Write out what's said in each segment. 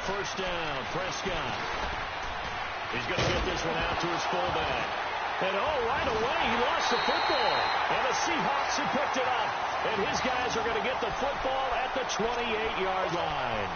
first down. Prescott. He's going to get this one out to his fullback. And, right away, he lost the football. And the Seahawks have picked it up. And his guys are going to get the football at the 28-yard line.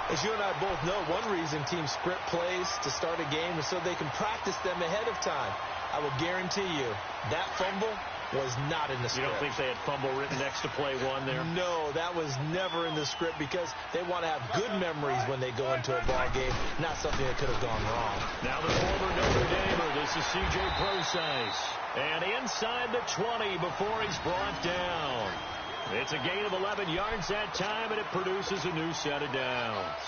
As you and I both know, one reason teams script plays to start a game is so they can practice them ahead of time. I will guarantee you that fumble was not in the script. You don't think they had fumble written next to play one there? No, that was never in the script because they want to have good memories when they go into a ball game, not something that could have gone wrong. Now the former Notre Damer, this is C.J. Procise. And inside the 20 before he's brought down. It's a gain of 11 yards that time, and it produces a new set of downs.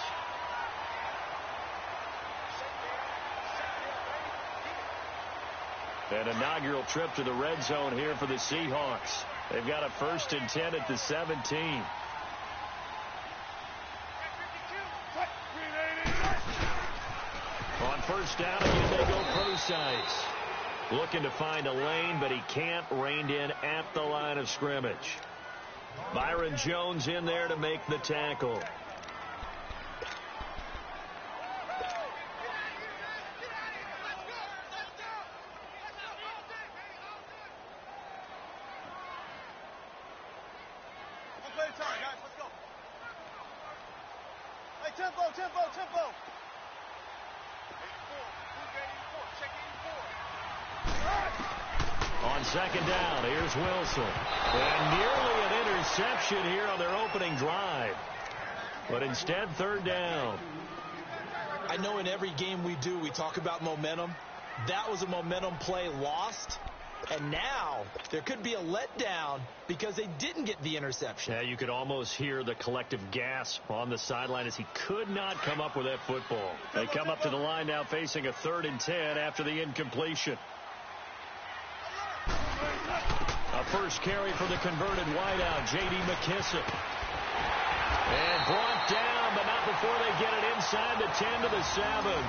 An inaugural trip to the red zone here for the Seahawks. They've got a 1st and 10 at the 17. On first down, again, they go Procise. Looking to find a lane, but he can't. Reined in at the line of scrimmage. Byron Jones in there to make the tackle. Tempo. On second down, here's Wilson. And nearly an interception here on their opening drive. But instead, 3rd down. I know in every game we do, we talk about momentum. That was a momentum play lost. And now there could be a letdown because they didn't get the interception. Yeah, you could almost hear the collective gasp on the sideline as he could not come up with that football. They come up to the line now facing a 3rd and 10 after the incompletion. A first carry for the converted wideout, J.D. McKissick. And brought down, but not before they get it inside the 10 to the 7.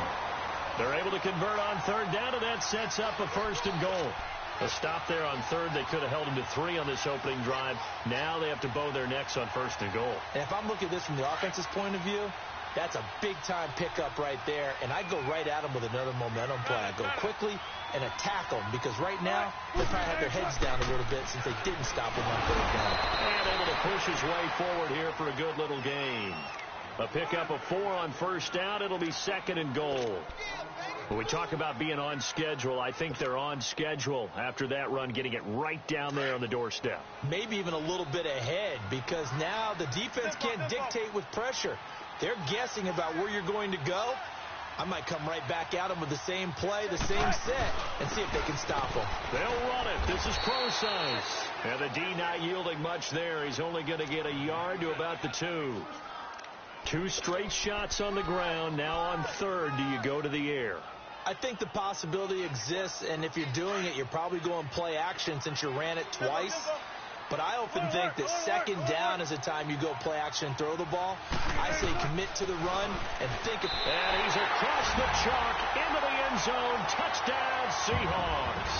They're able to convert on 3rd down, and that sets up a 1st and goal. A stop there on 3rd. They could have held him to 3 on this opening drive. Now they have to bow their necks on 1st and goal. And if I'm looking at this from the offense's point of view, that's a big-time pickup right there. And I'd go right at him with another momentum play. I'd go quickly and attack them because right now they probably have their heads down a little bit since they didn't stop him on 3rd down. And able to push his way forward here for a good little gain. A pickup of 4 on 1st down. It'll be 2nd and goal. When we talk about being on schedule, I think they're on schedule after that run, getting it right down there on the doorstep. Maybe even a little bit ahead because now the defense can't dictate with pressure. They're guessing about where you're going to go. I might come right back at them with the same play, the same set, and see if they can stop them. They'll run it. This is Procise. And the D not yielding much there. He's only going to get a yard to about the 2. 2 straight shots on the ground. Now on 3rd, do you go to the air? I think the possibility exists, and if you're doing it, you're probably going play action since you ran it twice. But I often think that 2nd down is the time you go play action and throw the ball. I say commit to the run and think of... And he's across the chalk into the end zone. Touchdown, Seahawks.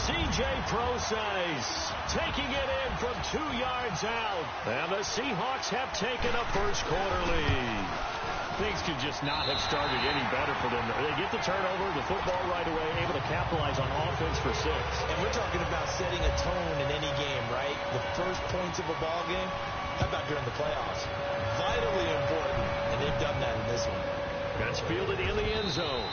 C.J. Procise taking it in from 2 yards out. And the Seahawks have taken a first-quarter lead. Things could just not have started any better for them. They get the turnover, the football right away, able to capitalize on offense for 6. And we're talking about setting a tone in any game, right? The first points of a ball game. How about during the playoffs? Vitally important, and they've done that in this one. That's fielded in the end zone.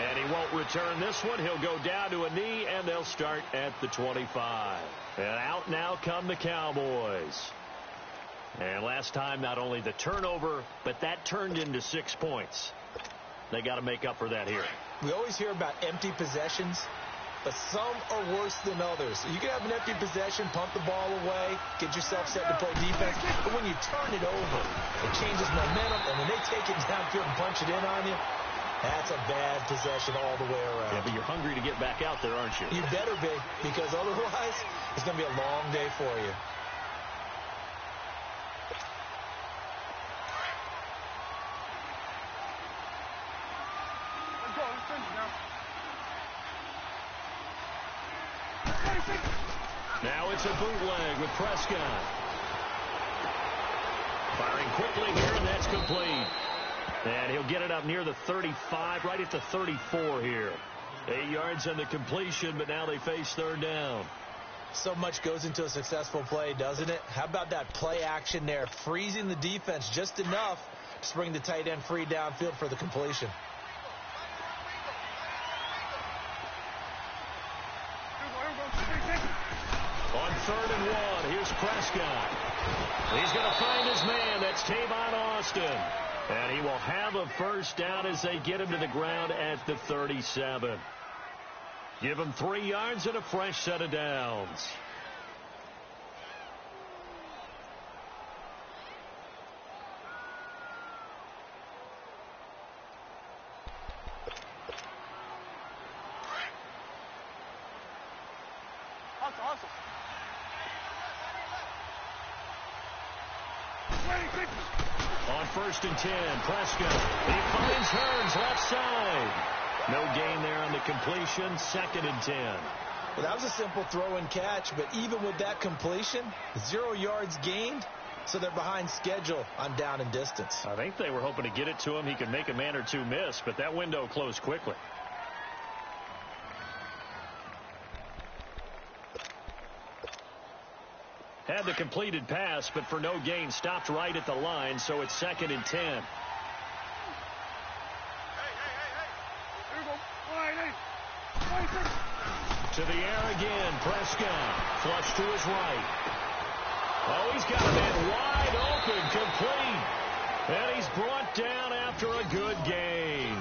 And he won't return this one. He'll go down to a knee, and they'll start at the 25. And out now come the Cowboys. And last time, not only the turnover, but that turned into 6 points. They got to make up for that here. We always hear about empty possessions, but some are worse than others. You can have an empty possession, pump the ball away, get yourself set to play defense, but when you turn it over, it changes momentum, and when they take it downfield and punch it in on you, that's a bad possession all the way around. Yeah, but you're hungry to get back out there, aren't you? You better be, because otherwise, it's going to be a long day for you. Now it's a bootleg with Prescott. Firing quickly here, and that's complete. And he'll get it up near the 35, right at the 34 here. 8 yards on the completion, but now they face third down. So much goes into a successful play, doesn't it? How about that play action there, freezing the defense just enough to bring the tight end free downfield for the completion. On 3rd and 1, here's Prescott. He's going to find his man. That's Tavon Austin. And he will have a first down as they get him to the ground at the 37. Give him 3 yards and a fresh set of downs. Hustle. On 1st and 10, Prescott. He finds Hearns left side. No gain there on the completion. 2nd and 10. Well, that was a simple throw and catch, but even with that completion, 0 yards gained, so they're behind schedule on down and distance. I think they were hoping to get it to him. He could make a man or two miss, but that window closed quickly. Had the completed pass, but for no gain, stopped right at the line, so it's 2nd and 10. Here we go. To the air again, Prescott. Flush to his right. Oh, he's got a man wide open, complete. And he's brought down after a good gain.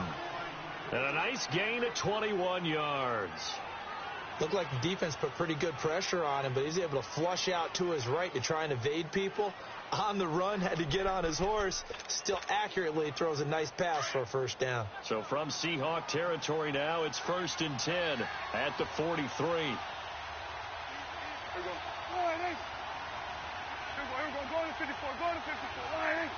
And a nice gain at 21 yards. Looked like the defense put pretty good pressure on him, but he's able to flush out to his right to try and evade people. On the run, had to get on his horse. Still accurately throws a nice pass for a first down. So from Seahawk territory now, it's 1st and 10 at the 43. Here we go. Go to 54. Go to 54. Line.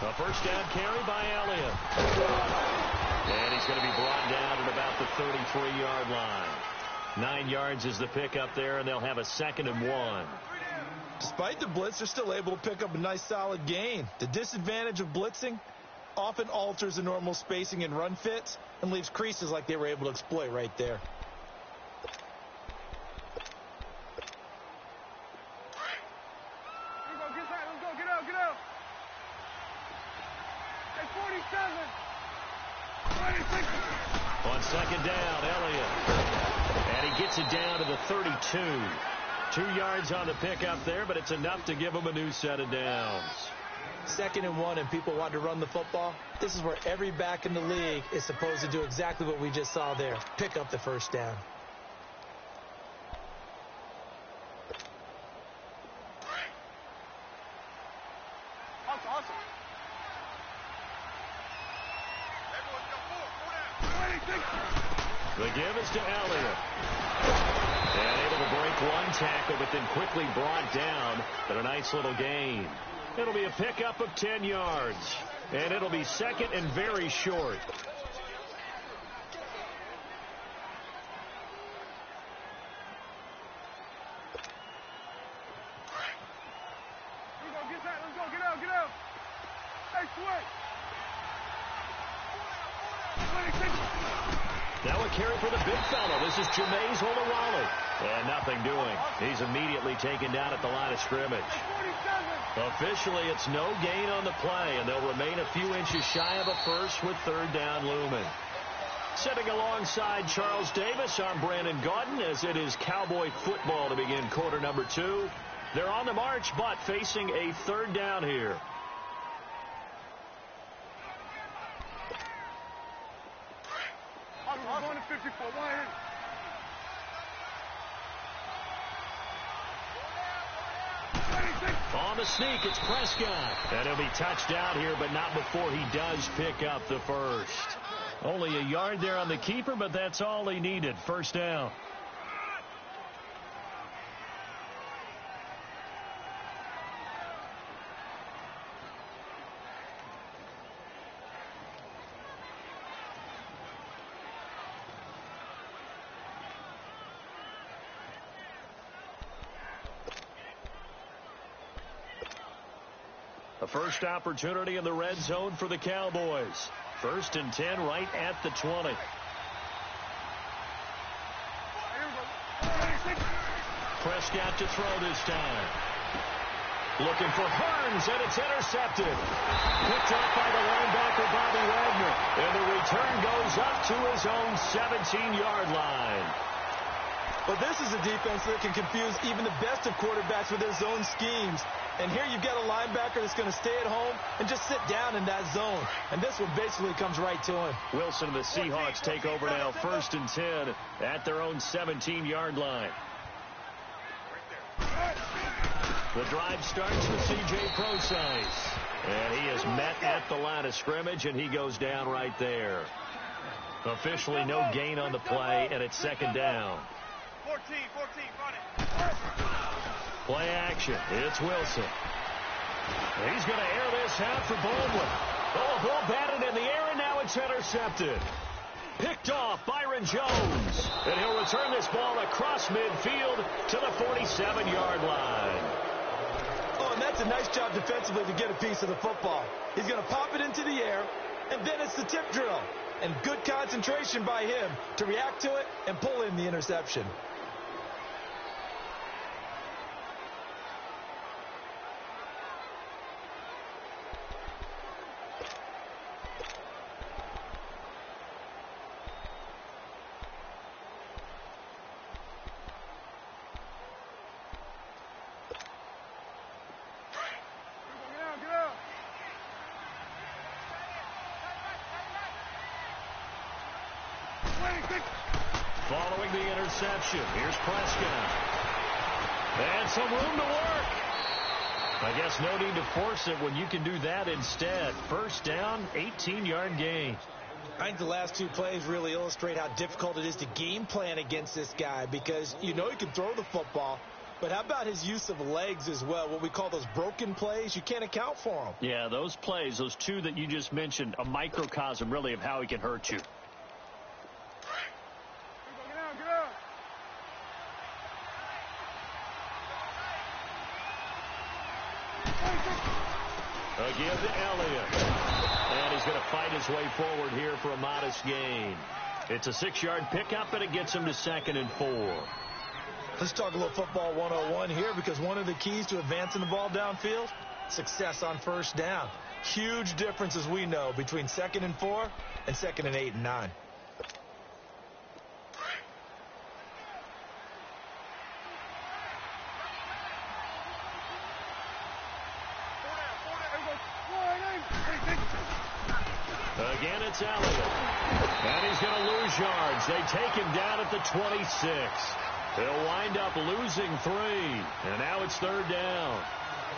A first down carry by Elliott. And he's going to be brought down at about the 33-yard line. 9 yards is the pickup there, and they'll have a 2nd and 1. Despite the blitz, they're still able to pick up a nice solid gain. The disadvantage of blitzing often alters the normal spacing and run fits and leaves creases like they were able to exploit right there. Get out. At 47. 26. On 2nd down, Elliott. And he gets it down to the 32. 2 yards on the pickup there, but it's enough to give him a new set of downs. 2nd and 1, and people want to run the football. This is where every back in the league is supposed to do exactly what we just saw there. Pick up the first down. Hustle. The give is to Elliott. And able to break one tackle, but then quickly brought down. But a nice little gain. It'll be a pickup of 10 yards. And it'll be 2nd and very short. Let's go. Get out. Hey, swing. 26. Now a carry for the big fella. This is Jameis Olawale. And nothing doing. He's immediately taken down at the line of scrimmage. Officially, it's no gain on the play, and they'll remain a few inches shy of a first with 3rd down looming. Sitting alongside Charles Davis, I'm Brandon Gaudin, as it is Cowboy football to begin quarter number 2. They're on the march, but facing a 3rd down here. I'm going to 54. Line. On the sneak, it's Prescott. And he'll be touched down here, but not before he does pick up the first. Only a yard there on the keeper, but that's all he needed. First down. A first opportunity in the red zone for the Cowboys. 1st and 10 right at the 20. Prescott to throw this time. Looking for Hearns, and it's intercepted. Picked up by the linebacker, Bobby Wagner. And the return goes up to his own 17-yard line. But this is a defense that can confuse even the best of quarterbacks with their zone schemes. And here you've got a linebacker that's going to stay at home and just sit down in that zone. And this one basically comes right to him. Wilson and the Seahawks take over now, 1st and 10 at their own 17-yard line. The drive starts with C.J. Procise. And he is met at the line of scrimmage, and he goes down right there. Officially no gain on the play, and it's 2nd down. 14, run it. Play action. It's Wilson. He's going to air this out for Baldwin. Oh, ball batted in the air, and now it's intercepted. Picked off Byron Jones. And he'll return this ball across midfield to the 47-yard line. Oh, and that's a nice job defensively to get a piece of the football. He's going to pop it into the air, and then it's the tip drill. And good concentration by him to react to it and pull in the interception. Following the interception, here's Prescott. And some room to work. I guess no need to force it when you can do that instead. 1st down, 18-yard gain. I think the last 2 plays really illustrate how difficult it is to game plan against this guy, because you know he can throw the football, but how about his use of legs as well? What we call those broken plays, you can't account for them. Yeah, those plays, those 2 that you just mentioned, a microcosm really of how he can hurt you. Again to Elliott. And he's going to fight his way forward here for a modest gain. It's a 6-yard pickup, and it gets him to 2nd and 4. Let's talk a little football 101 here, because one of the keys to advancing the ball downfield, success on 1st down. Huge difference, as we know, between 2nd and 4 and 2nd and 8 and 9. Again, it's Elliott. And he's going to lose yards. They take him down at the 26. He'll wind up losing 3. And now it's 3rd down.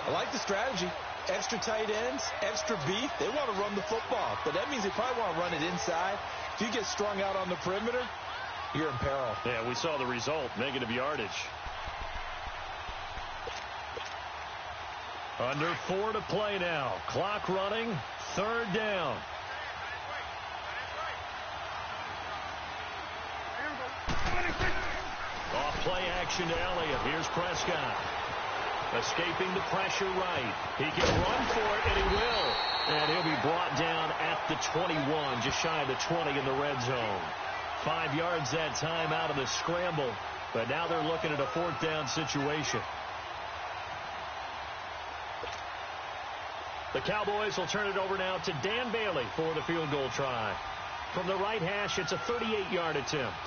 I like the strategy. Extra tight ends, extra beef. They want to run the football, but that means they probably want to run it inside. If you get strung out on the perimeter, you're in peril. Yeah, we saw the result, negative yardage. Under 4 to play now. Clock running, 3rd down. Off play action to Elliott. Here's Prescott. Escaping the pressure right. He can run for it, and he will. And he'll be brought down at the 21, just shy of the 20 in the red zone. 5 yards that time out of the scramble. But now they're looking at a 4th down situation. The Cowboys will turn it over now to Dan Bailey for the field goal try. From the right hash, it's a 38-yard attempt.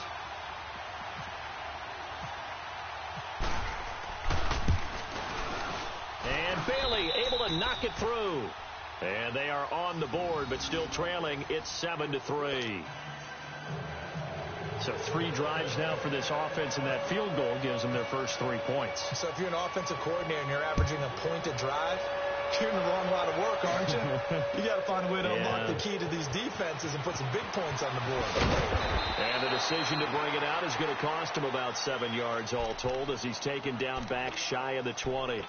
And Bailey able to knock it through. And they are on the board, but still trailing. It's 7-3. So 3 drives now for this offense, and that field goal gives them their first 3 points. So if you're an offensive coordinator and you're averaging a point a drive, you're in the wrong line of work, aren't you? You got to find a way to unlock the key to these defenses and put some big points on the board. And the decision to bring it out is going to cost him about 7 yards all told, as he's taken down back shy of the 20.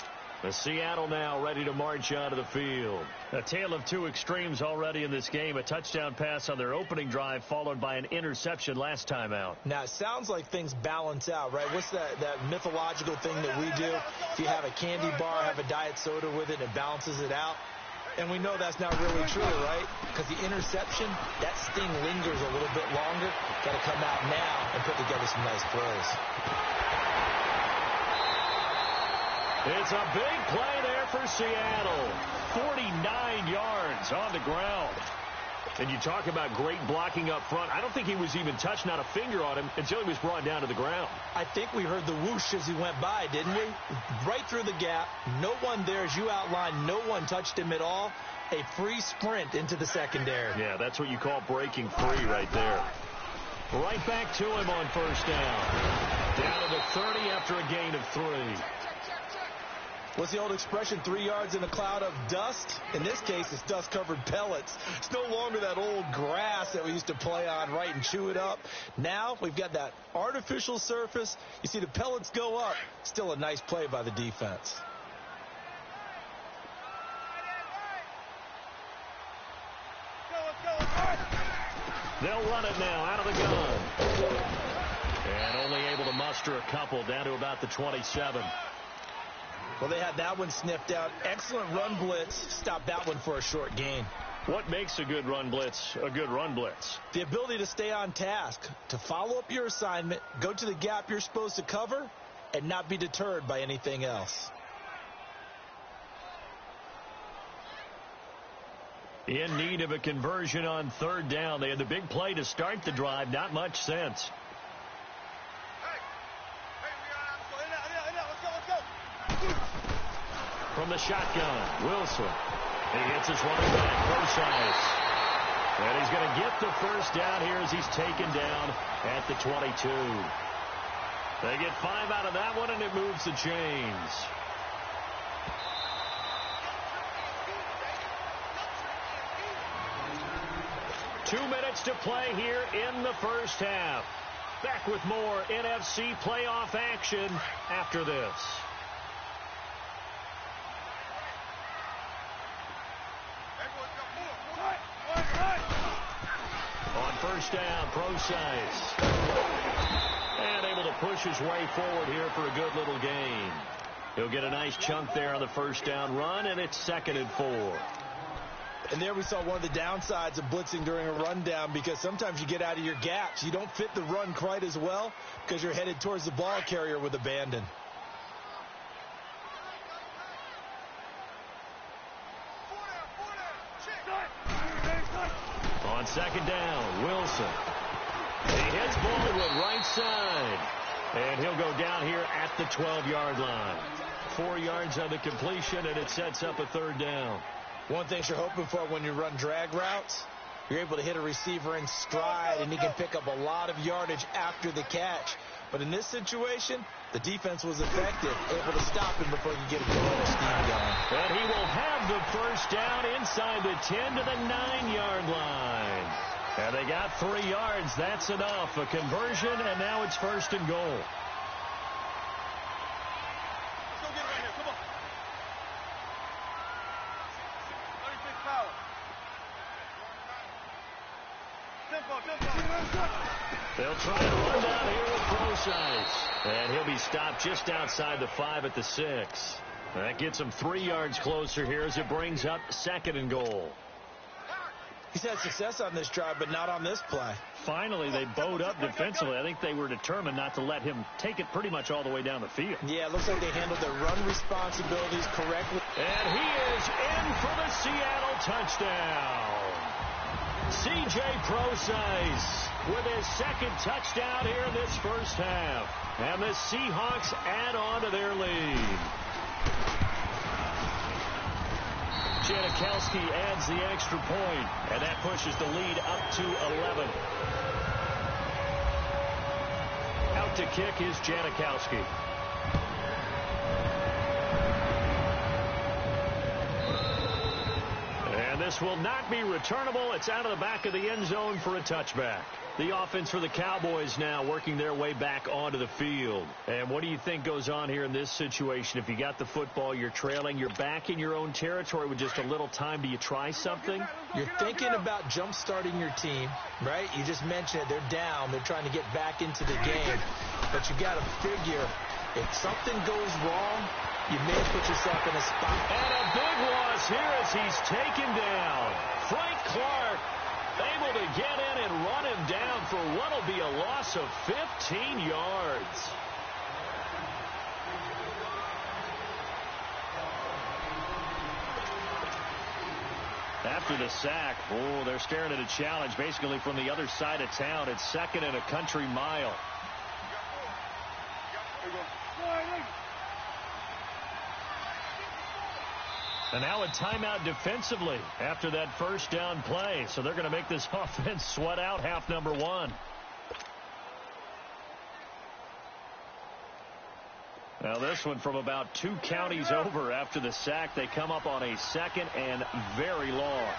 The Seattle now ready to march onto the field. A tale of 2 extremes already in this game. A touchdown pass on their opening drive, followed by an interception last time out. Now, it sounds like things balance out, right? What's that mythological thing that we do? If you have a candy bar, have a diet soda with it, and it balances it out. And we know that's not really true, right? Because the interception, that sting lingers a little bit longer. Got to come out now and put together some nice throws. It's a big play there for Seattle. 49 yards on the ground. And you talk about great blocking up front. I don't think he was even touched, not a finger on him, until he was brought down to the ground. I think we heard the whoosh as he went by, didn't we? Right through the gap. No one there, as you outlined. No one touched him at all. A free sprint into the secondary. Yeah, that's what you call breaking free right there. Right back to him on first down. Down to the 30 after a gain of 3. What's the old expression, 3 yards in a cloud of dust? In this case, it's dust-covered pellets. It's no longer that old grass that we used to play on, right, and chew it up. Now we've got that artificial surface. You see the pellets go up. Still a nice play by the defense. They'll run it now out of the gun. And only able to muster a couple down to about the 27. Well, they had that one sniffed out. Excellent run blitz. Stopped that one for a short gain. What makes a good run blitz a good run blitz? The ability to stay on task, to follow up your assignment, go to the gap you're supposed to cover, and not be deterred by anything else. In need of a conversion on third down. They had the big play to start the drive. Not much sense. From the shotgun, Wilson. He hits his running back, Procise. And he's going to get the first down here as he's taken down at the 22. They get 5 out of that one, and it moves the chains. Two minutes to play here in the first half. Back with more NFC playoff action after this. On first down, Procise. And able to push his way forward here for a good little gain. He'll get a nice chunk there on the first down run, and it's 2nd and 4. And there we saw one of the downsides of blitzing during a rundown, because sometimes you get out of your gaps. You don't fit the run quite as well because you're headed towards the ball carrier with abandon. On second down, Wilson. He hits Baldwin right side. And he'll go down here at the 12-yard line. 4 yards on the completion, and it sets up a third down. One thing you're hoping for when you run drag routes, you're able to hit a receiver in stride, and he can pick up a lot of yardage after the catch. But in this situation, the defense was effective, able to stop him before he could get a good scheme going. And he will have the first down inside the 10 to the 9-yard line. And they got 3 yards. That's enough. A conversion, and now it's 1st and goal. Let's go get it right here. Come on. 36 power. Tempo. They'll try to run down here with Procise. And he'll be stopped just outside the 5 at the 6. That gets him 3 yards closer here as it brings up 2nd and goal. He's had success on this drive, but not on this play. Finally, they bowed up defensively. I think they were determined not to let him take it pretty much all the way down the field. Yeah, it looks like they handled their run responsibilities correctly. And he is in for the Seattle touchdown. C.J. Procise with his 2nd touchdown here in this first half. And the Seahawks add on to their lead. Janikowski adds the extra point, and that pushes the lead up to 11. Out to kick is Janikowski. And this will not be returnable. It's out of the back of the end zone for a touchback. The offense for the Cowboys now working their way back onto the field. And what do you think goes on here in this situation? If you got the football, you're trailing, you're back in your own territory with just a little time. Do you try something? You're thinking about jump-starting your team, right? You just mentioned it. They're down. They're trying to get back into the game. But you got to figure If something goes wrong, you may put yourself in a spot. And a big loss here as he's taken down. Frank Clark able to get in and run him down for what will be a loss of 15 yards. After the sack, they're staring at a challenge basically from the other side of town. It's second and a country mile. And now a timeout defensively after that first down play. So they're going to make this offense sweat out half number one. Now this one from about 2 counties over after the sack. They come up on a second and very long.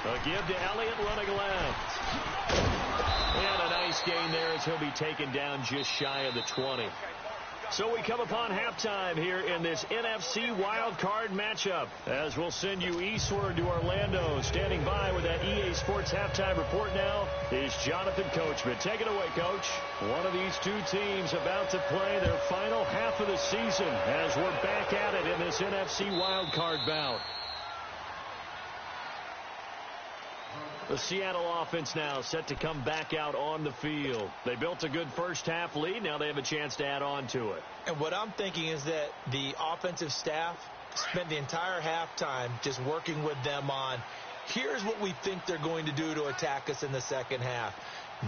A give to Elliott running left. And a nice gain there as he'll be taken down just shy of the 20. So we come upon halftime here in this NFC wildcard matchup, as we'll send you eastward to Orlando. Standing by with that EA Sports halftime report now is Jonathan Coachman. Take it away, Coach. One of these two teams about to play their final half of the season as we're back at it in this NFC wildcard bout. The Seattle offense now set to come back out on the field. They built a good first half lead. Now they have a chance to add on to it. And what I'm thinking is that the offensive staff spent the entire halftime just working with them on, here's what we think they're going to do to attack us in the second half.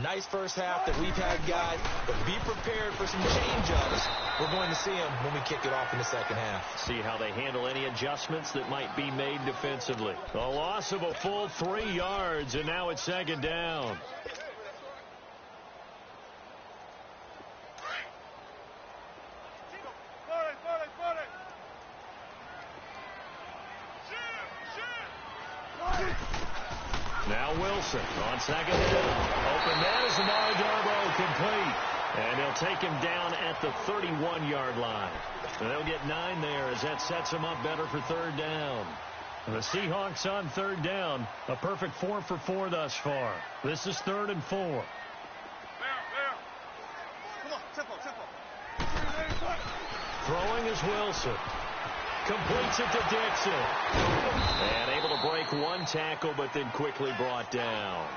Nice first half that we've had, guys, but be prepared for some change-ups. We're going to see them when we kick it off in the second half. See how they handle any adjustments that might be made defensively. A loss of a full 3 yards, and now it's second down. Now Wilson on second down. Open man is Amari Darbo, complete. And they'll take him down at the 31-yard line. And they'll get 9 there as that sets him up better for third down. And the Seahawks on third down, a perfect 4 for 4 thus far. This is 3rd and 4. Come on, tempo. Throwing is Wilson. Completes it to Dixon. And able to break 1 tackle, but then quickly brought down.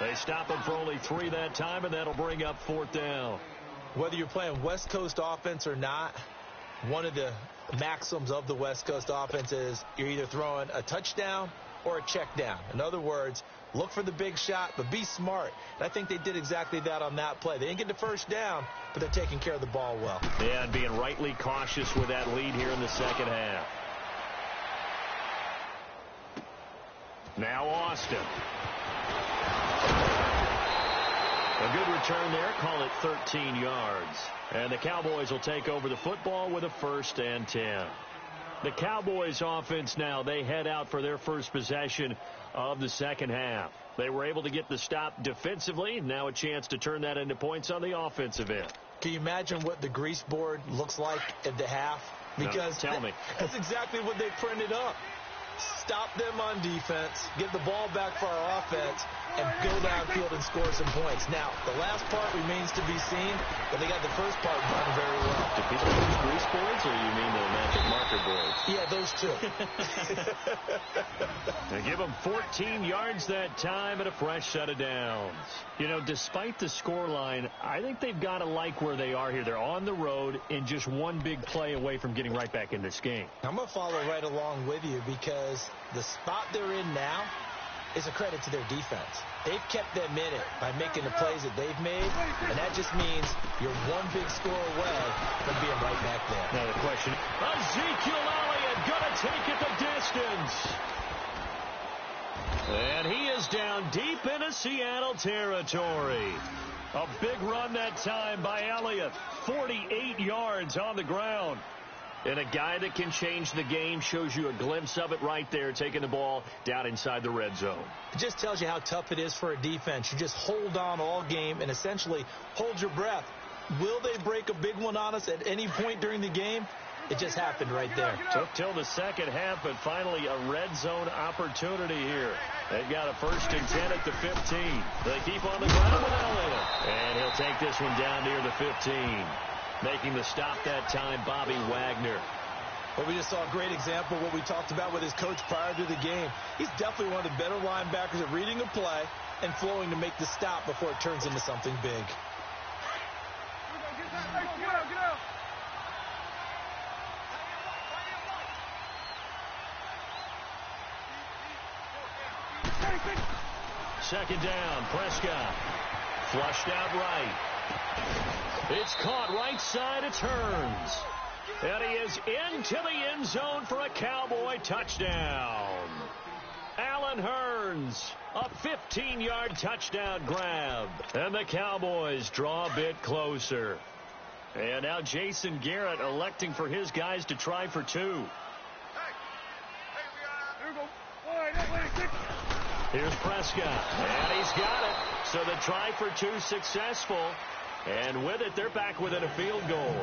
They stop him for only 3 that time, and that'll bring up 4th down. Whether you're playing West Coast offense or not, one of the maxims of the West Coast offense is you're either throwing a touchdown or a check down. In other words, look for the big shot, but be smart. And I think they did exactly that on that play. They didn't get the first down, but they're taking care of the ball well. Yeah, and being rightly cautious with that lead here in the second half. Now Austin. A good return there. Call it 13 yards. And the Cowboys will take over the football with a 1st and 10. The Cowboys offense now, they head out for their first possession of the second half. They were able to get the stop defensively. Now a chance to turn that into points on the offensive end. Can you imagine what the grease board looks like at the half? Because no, tell me. That's exactly what they printed up. Stop them on defense, get the ball back for our offense, and go downfield and score some points. Now, the last part remains to be seen, but they got the first part done very well. Do people use grease boards, or you mean the magic marker boards? Yeah, those two. They give them 14 yards that time and a fresh set of downs. You know, despite the scoreline, I think they've got to like where they are here. They're on the road and just one big play away from getting right back in this game. I'm going to follow right along with you because the spot they're in now is a credit to their defense. They've kept them in it by making the plays that they've made, and that just means you're one big score away from being right back there. Now the question, Ezekiel Elliott going to take it the distance. And he is down deep into Seattle territory. A big run that time by Elliott. 48 yards on the ground. And a guy that can change the game, shows you a glimpse of it right there, taking the ball down inside the red zone. It just tells you how tough it is for a defense. You just hold on all game and essentially hold your breath. Will they break a big one on us at any point during the game? It just happened right there. Took till the second half, but finally a red zone opportunity here. They've got a 1st and 10 at the 15. They keep on the ground with Elliott. And he'll take this one down near the 15. Making the stop that time, Bobby Wagner. Well, we just saw a great example of what we talked about with his coach prior to the game. He's definitely one of the better linebackers at reading a play and flowing to make the stop before it turns into something big. Second down, Prescott. Flushed out right. It's caught right side, it turns. And he is into the end zone for a Cowboy touchdown. Allen Hurns, a 15-yard touchdown grab. And the Cowboys draw a bit closer. And now Jason Garrett electing for his guys to try for 2. Here's Prescott, and he's got it. So the try for 2 successful. And with it, they're back within a field goal.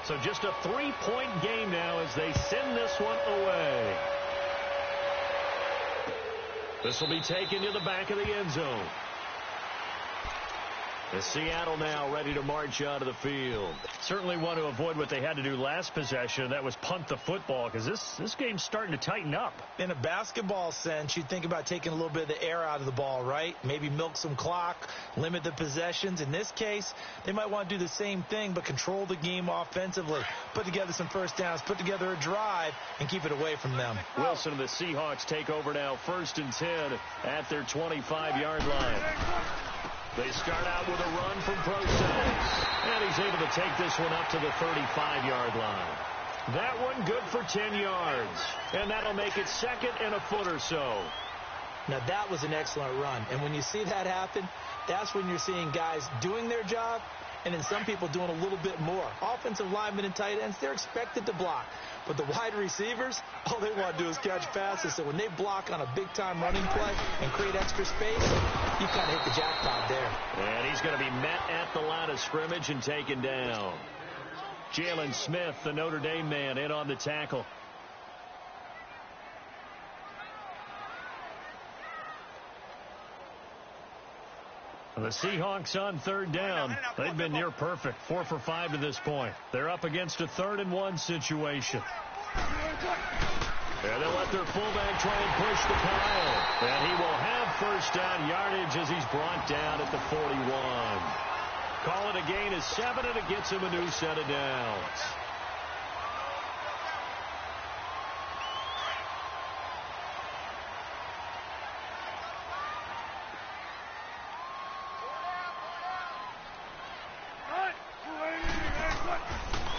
So just a 3-point game now as they send this one away. This will be taken to the back of the end zone. As Seattle now ready to march out of the field. Certainly want to avoid what they had to do last possession, and that was punt the football, because this game's starting to tighten up. In a basketball sense, you'd think about taking a little bit of the air out of the ball, right? Maybe milk some clock, limit the possessions. In this case, they might want to do the same thing, but control the game offensively. Put together some first downs, put together a drive, and keep it away from them. Wilson and the Seahawks take over now, 1st and 10 at their 25-yard line. They start out with a run from Process. And he's able to take this one up to the 35-yard line. That one good for 10 yards. And that'll make it 2nd and a foot or so. Now, that was an excellent run. And when you see that happen, that's when you're seeing guys doing their job and then some people doing a little bit more. Offensive linemen and tight ends, they're expected to block. But the wide receivers, all they want to do is catch passes. So when they block on a big-time running play and create extra space, you kind of hit the jackpot there. And he's going to be met at the line of scrimmage and taken down. Jalen Smith, the Notre Dame man, in on the tackle. The Seahawks on 3rd down. They've been near perfect, 4 for 5 to this point. They're up against a 3rd and 1 situation. And they'll let their fullback try and push the pile. And he will have first down yardage as he's brought down at the 41. Call it a gain of 7, and it gets him a new set of downs.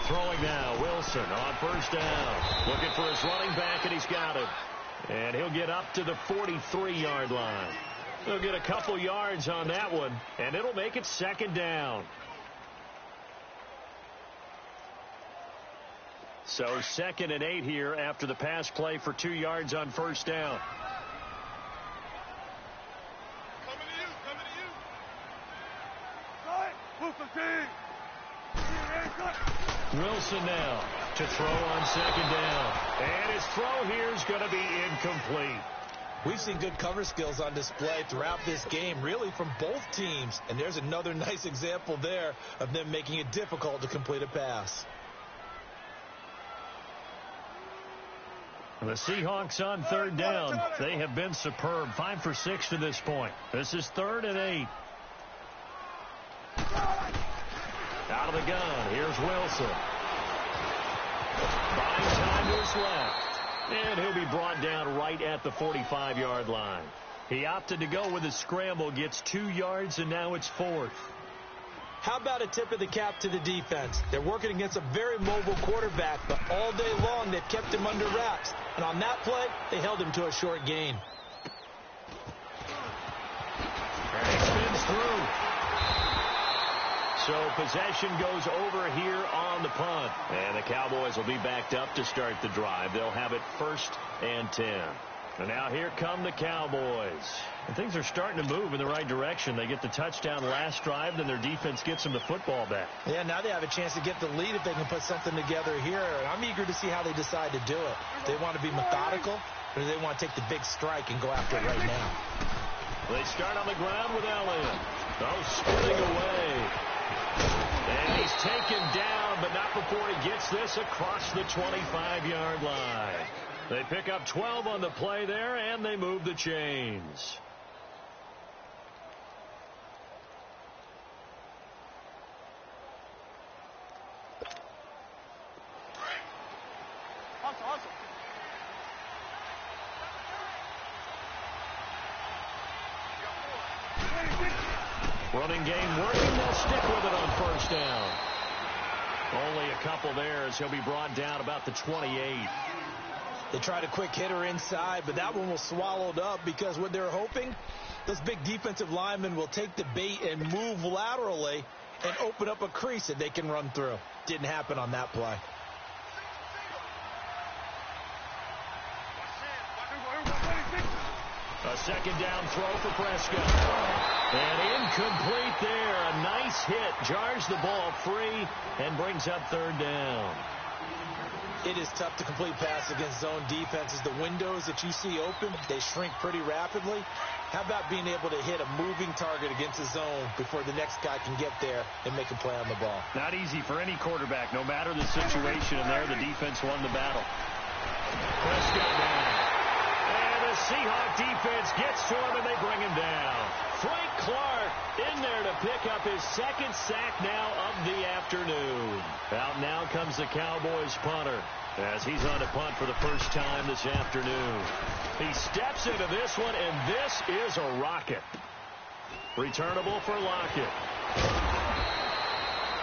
Throwing now, Wilson on 1st down. Looking for his running back, and he's got it. And he'll get up to the 43-yard line. He'll get a couple yards on that one, and it'll make it 2nd down. So 2nd and 8 here after the pass play for 2 yards on 1st down. Wilson now to throw on 2nd down. And his throw here is going to be incomplete. We've seen good cover skills on display throughout this game, really from both teams. And there's another nice example there of them making it difficult to complete a pass. The Seahawks on 3rd down. They have been superb. 5 for 6 to this point. This is 3rd and 8. Out of the gun. Here's Wilson. Buying time to his left. And he'll be brought down right at the 45-yard line. He opted to go with a scramble, gets 2 yards, and now it's 4th. How about a tip of the cap to the defense? They're working against a very mobile quarterback, but all day long they've kept him under wraps. And on that play, they held him to a short gain. And he spins through. So possession goes over here on the punt. And the Cowboys will be backed up to start the drive. They'll have it 1st and 10. And now here come the Cowboys. And things are starting to move in the right direction. They get the touchdown last drive, then their defense gets them the football back. Yeah, now they have a chance to get the lead if they can put something together here. And I'm eager to see how they decide to do it. They want to be methodical, or do they want to take the big strike and go after it right now? They start on the ground with Elliott. Oh, spinning away. And he's taken down, but not before he gets this across the 25-yard line. They pick up 12 on the play there, and they move the chains. Hustle. Running game working. They'll stick with it on first down. Only a couple there as he'll be brought down about the 28. They tried a quick hitter inside, but that one was swallowed up because what they're hoping, those big defensive linemen will take the bait and move laterally and open up a crease that they can run through. Didn't happen on that play. A second down throw for Prescott. And incomplete there. A nice hit. Jars the ball free and brings up third down. It is tough to complete pass against zone defenses. The windows that you see open, they shrink pretty rapidly. How about being able to hit a moving target against the zone before the next guy can get there and make a play on the ball? Not easy for any quarterback, no matter the situation. And there, the defense won the battle. Prescott down. And the Seahawk defense gets to him, and they bring him down. Frank Clark in there to pick up his second sack now of the afternoon. Out now comes the Cowboys punter as he's on to punt for the first time this afternoon. He steps into this one, and this is a rocket. Returnable for Lockett.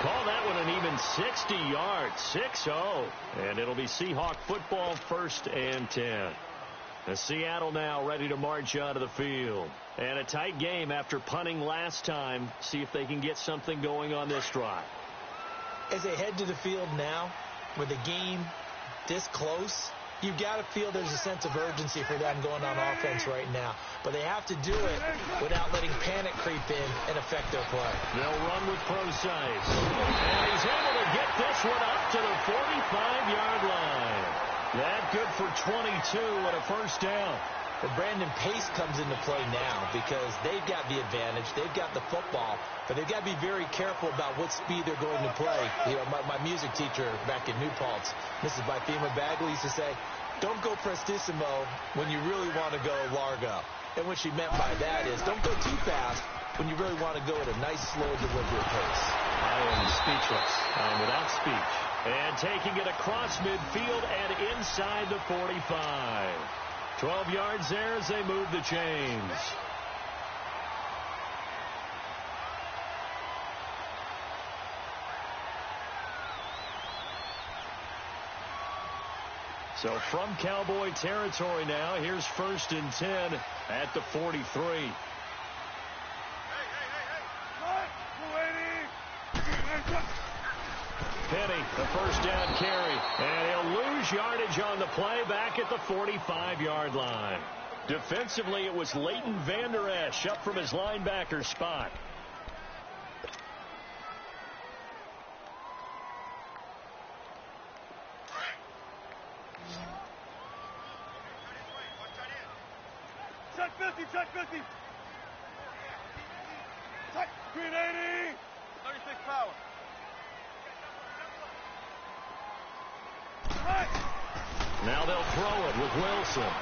Call that one an even 60 yards, 6-0. And it'll be Seahawk football, 1st and 10. And Seattle now ready to march onto the field. And a tight game after punting last time. See if they can get something going on this drive. As they head to the field now, with the game this close, you've got to feel there's a sense of urgency for them going on offense right now. But they have to do it without letting panic creep in and affect their play. They'll run with Procise. And he's able to get this one up to the 45-yard line. That good for 22 and a first down. But Brandon Pace comes into play now because they've got the advantage. They've got the football, but they've got to be very careful about what speed they're going to play. You know, my music teacher back in New Paltz, Mrs. Bythema Bagley, used to say, don't go prestissimo when you really want to go largo. And what she meant by that is don't go too fast when you really want to go at a nice, slow, deliberate pace. I am speechless. I'm without speech. And taking it across midfield and inside the 45. 12 yards there as they move the chains. So from Cowboy territory now, here's 1st and 10 at the 43. Penny, the first down carry. And he'll lose yardage on the play back at the 45-yard line. Defensively, it was Leighton Vander Esch up from his linebacker spot. Check 50. Check. Green 80. 36 power. Now they'll throw it with Wilson.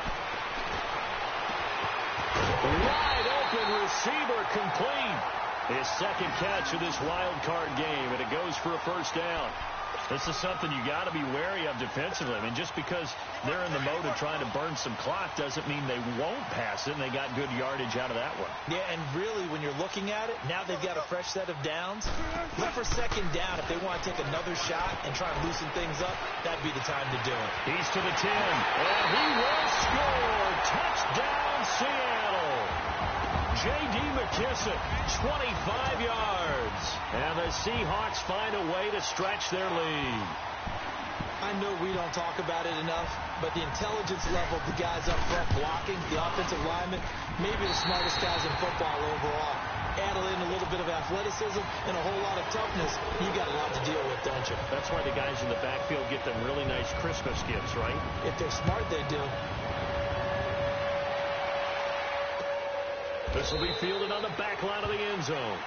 Wide open receiver complete. His second catch of this wild card game, and it goes for a first down. This is something you got to be wary of defensively. I mean, just because they're in the mode of trying to burn some clock doesn't mean they won't pass it, and they got good yardage out of that one. Yeah, and really, when you're looking at it, now they've got a fresh set of downs. Look for second down. If they want to take another shot and try and loosen things up, that'd be the time to do it. He's to the 10, and he will score. Touchdown, Seattle. J.D. McKissick, 25 yards. And the Seahawks find a way to stretch their lead. I know we don't talk about it enough, but the intelligence level of the guys up front blocking, the offensive linemen, maybe the smartest guys in football overall. Add in a little bit of athleticism and a whole lot of toughness, you got a lot to deal with, don't you? That's why the guys in the backfield get them really nice Christmas gifts, right? If they're smart, they do. This will be fielded on the back line of the end zone.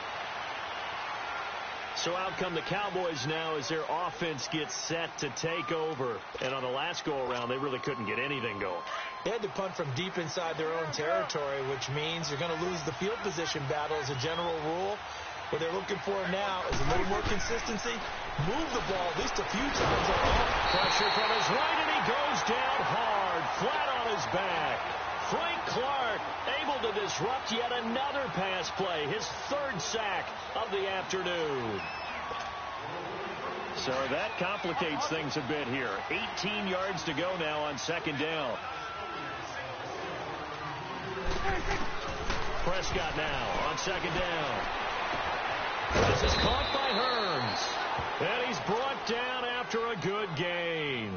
So out come the Cowboys now as their offense gets set to take over. And on the last go-around, they really couldn't get anything going. They had to punt from deep inside their own territory, which means you're going to lose the field position battle as a general rule. What they're looking for now is a little more consistency. Move the ball at least a few times. Pressure from his right, and he goes down hard, flat on his back. Frank Clark able to disrupt yet another pass play, his third sack of the afternoon. So that complicates things a bit here. 18 yards to go now on second down. Prescott now on second down. This is caught by Hearns. And he's brought down after a good gain.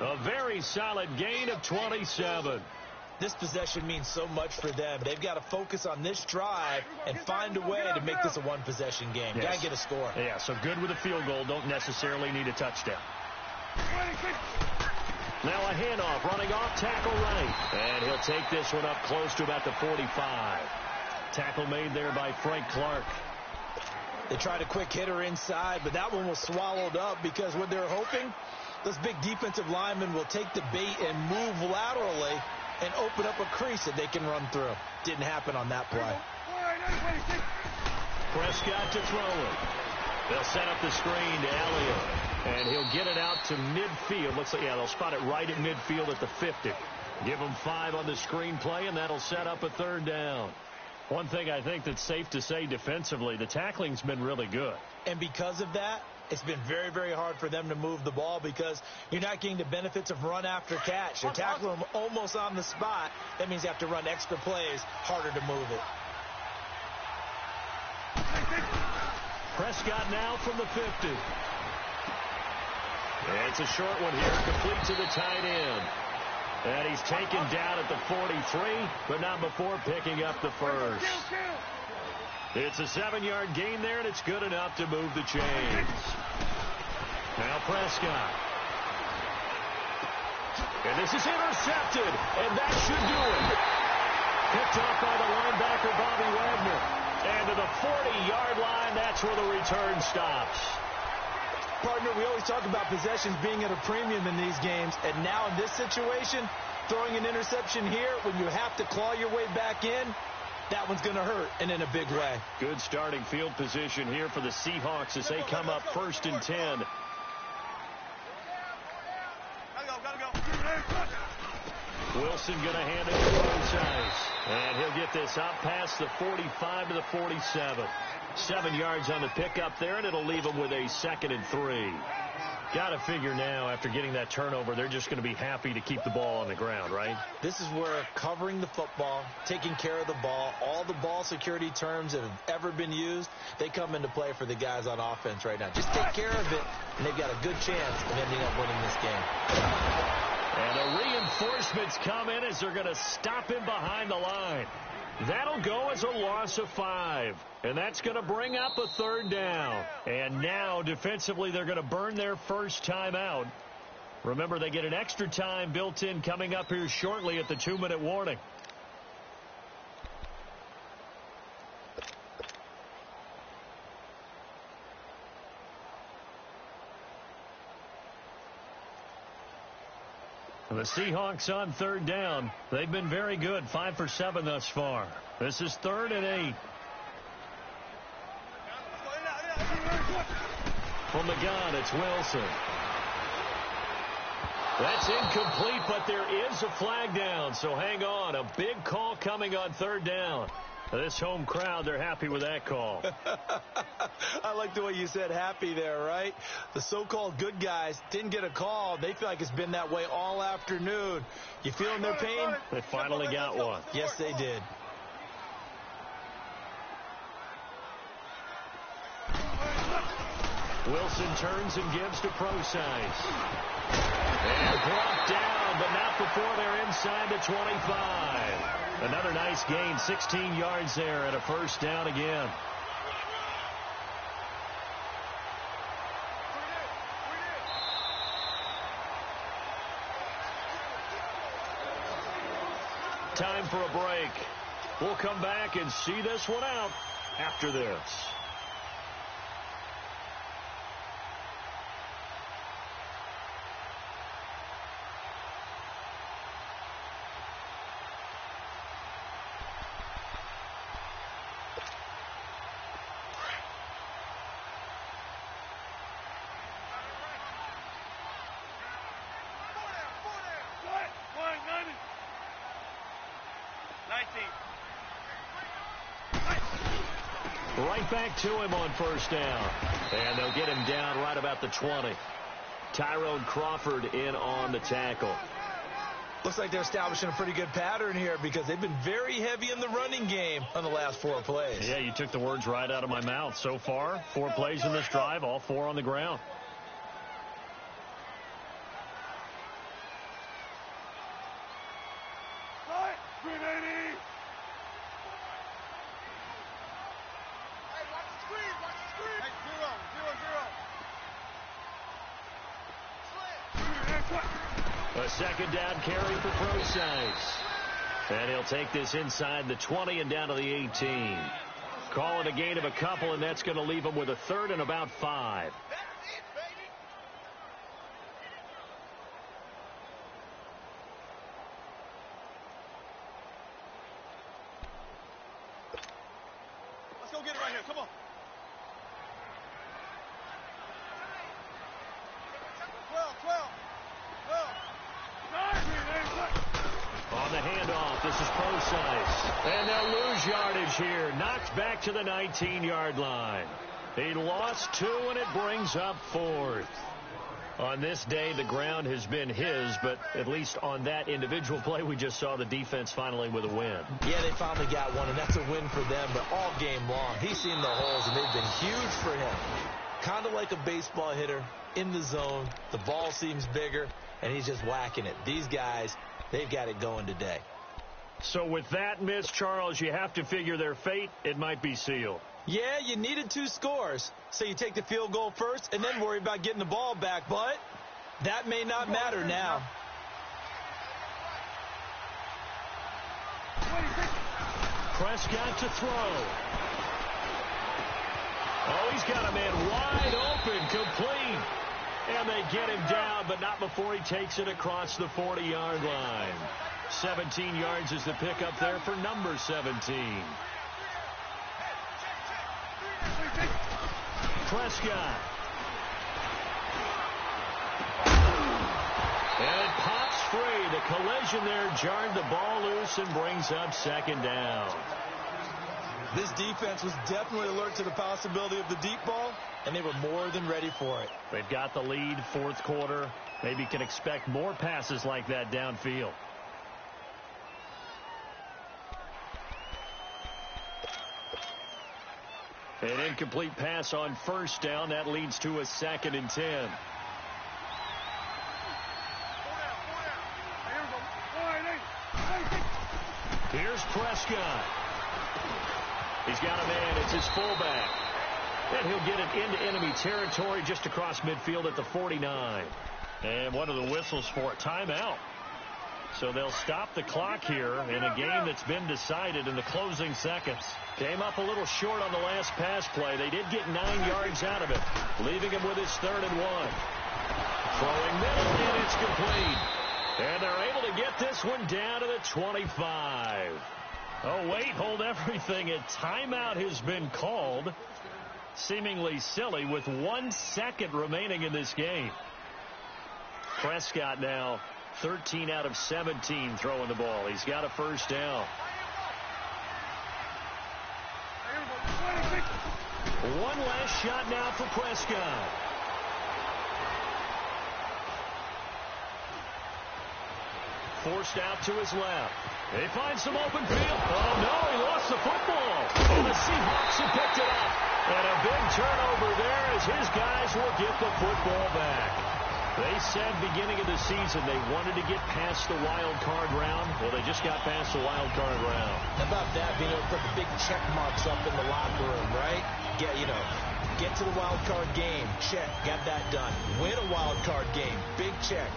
A very solid gain of 27. This possession means so much for them. They've got to focus on this drive and find a way to make this a one-possession game. Yes. Got to get a score. Yeah, so good with a field goal. Don't necessarily need a touchdown. Now a handoff, running off tackle right. And he'll take this one up close to about the 45. Tackle made there by Frank Clark. They tried a quick hitter inside, but that one was swallowed up because what they're hoping, those big defensive linemen will take the bait and move laterally and open up a crease that they can run through. Didn't happen on that play. Prescott to throw it. They'll set up the screen to Elliott, and he'll get it out to midfield. Looks like, yeah, they'll spot it right at midfield at the 50. Give them 5 on the screen play, and that'll set up a third down. One thing I think that's safe to say defensively, the tackling's been really good. And because of that, it's been very, very hard for them to move the ball because you're not getting the benefits of run after catch. You're tackling them almost on the spot. That means you have to run extra plays, harder to move it. Prescott now from the 50. And it's a short one here, complete to the tight end. And he's taken down at the 43, but not before picking up the first. It's a 7-yard gain there, and it's good enough to move the chains. Now Prescott. And this is intercepted, and that should do it. Picked off by the linebacker, Bobby Wagner. And to the 40-yard line, that's where the return stops. Partner, we always talk about possessions being at a premium in these games, and now in this situation, throwing an interception here when you have to claw your way back in, that one's going to hurt, and in a big way. Good starting field position here for the Seahawks as they come up 1st and 10. Wilson going to hand it to Broadcast. And he'll get this up past the 45 to the 47. 7 yards on the pickup there, and it'll leave them with a 2nd and 3. Got to figure now, after getting that turnover, they're just going to be happy to keep the ball on the ground, right? This is where covering the football, taking care of the ball, all the ball security terms that have ever been used, they come into play for the guys on offense right now. Just take care of it, and they've got a good chance of ending up winning this game. And the reinforcements come in as they're going to stop him behind the line. That'll go as a loss of 5. And that's going to bring up a third down. And now, defensively, they're going to burn their first time out. Remember, they get an extra time built in coming up here shortly at the 2-minute warning. The Seahawks on third down. They've been very good, 5 for 7 thus far. This is 3rd and 8. From the gun, it's Wilson. That's incomplete, but there is a flag down, so hang on. A big call coming on third down. This home crowd, they're happy with that call. I like the way you said happy there, right? The so-called good guys didn't get a call. They feel like it's been that way all afternoon. You feeling their pain? They finally got one. Yes, they did. Wilson turns and gives to Procise. And brought down, but not before they're inside the 25. Another nice gain, 16 yards there and a first down again. Time for a break. We'll come back and see this one out after this. Right back to him on first down. And they'll get him down right about the 20. Tyrone Crawford in on the tackle. Looks like they're establishing a pretty good pattern here because they've been very heavy in the running game on the last 4 plays. Yeah, you took the words right out of my mouth. So far, 4 plays in this drive, all 4 on the ground. A second down carry for Procise. And he'll take this inside the 20 and down to the 18. Call it a gain of a couple, and that's going to leave him with a third and about 5. Let's go get it right here. Come on. 12. On the handoff, this is Procise. And they'll lose yardage here. Knocked back to the 19-yard line. He lost 2, and it brings up 4th. On this day, the ground has been his, but at least on that individual play, we just saw the defense finally with a win. Yeah, they finally got one, and that's a win for them, but all game long, he's seen the holes, and they've been huge for him. Kind of like a baseball hitter in the zone. The ball seems bigger, and he's just whacking it. These guys, they've got it going today. So with that miss, Charles, you have to figure their fate. It might be sealed. Yeah, you needed 2 scores. So you take the field goal first and then worry about getting the ball back. But that may not matter now. Prescott to throw. Oh, he's got a man wide open, complete. And they get him down, but not before he takes it across the 40-yard line. 17 yards is the pickup there for number 17. Prescott. And it pops free. The collision there jarred the ball loose and brings up second down. This defense was definitely alert to the possibility of the deep ball, and they were more than ready for it. They've got the lead, 4th quarter. Maybe can expect more passes like that downfield. An incomplete pass on first down. That leads to a 2nd and 10. Here's Prescott. He's got a man. It's his fullback. And he'll get it into enemy territory just across midfield at the 49. And what are the whistles for? Timeout. So they'll stop the clock here in a game that's been decided in the closing seconds. Came up a little short on the last pass play. They did get 9 yards out of it, leaving him with his 3rd and 1. Throwing middle, and it's complete. And they're able to get this one down to the 25. Oh, wait, hold everything. A timeout has been called. Seemingly silly with 1 second remaining in this game. Prescott now 13 out of 17 throwing the ball. He's got a first down. One last shot now for Prescott. Forced out to his left. They find some open field. Oh, no, he lost the football. And the Seahawks have picked it up. And a big turnover there as his guys will get the football back. They said beginning of the season they wanted to get past the wild card round. Well, they just got past the wild card round. How about that, being able to put the big check marks up in the locker room, right? Get to the wild card game. Check. Got that done. Win a wild card game. Big check.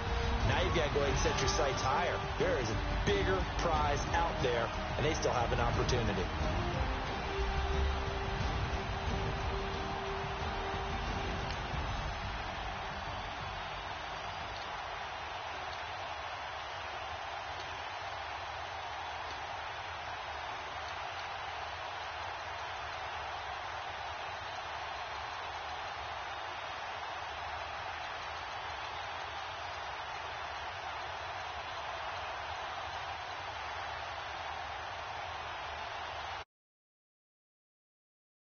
Now you've got to go ahead and set your sights higher. There is a bigger prize out there, and they still have an opportunity.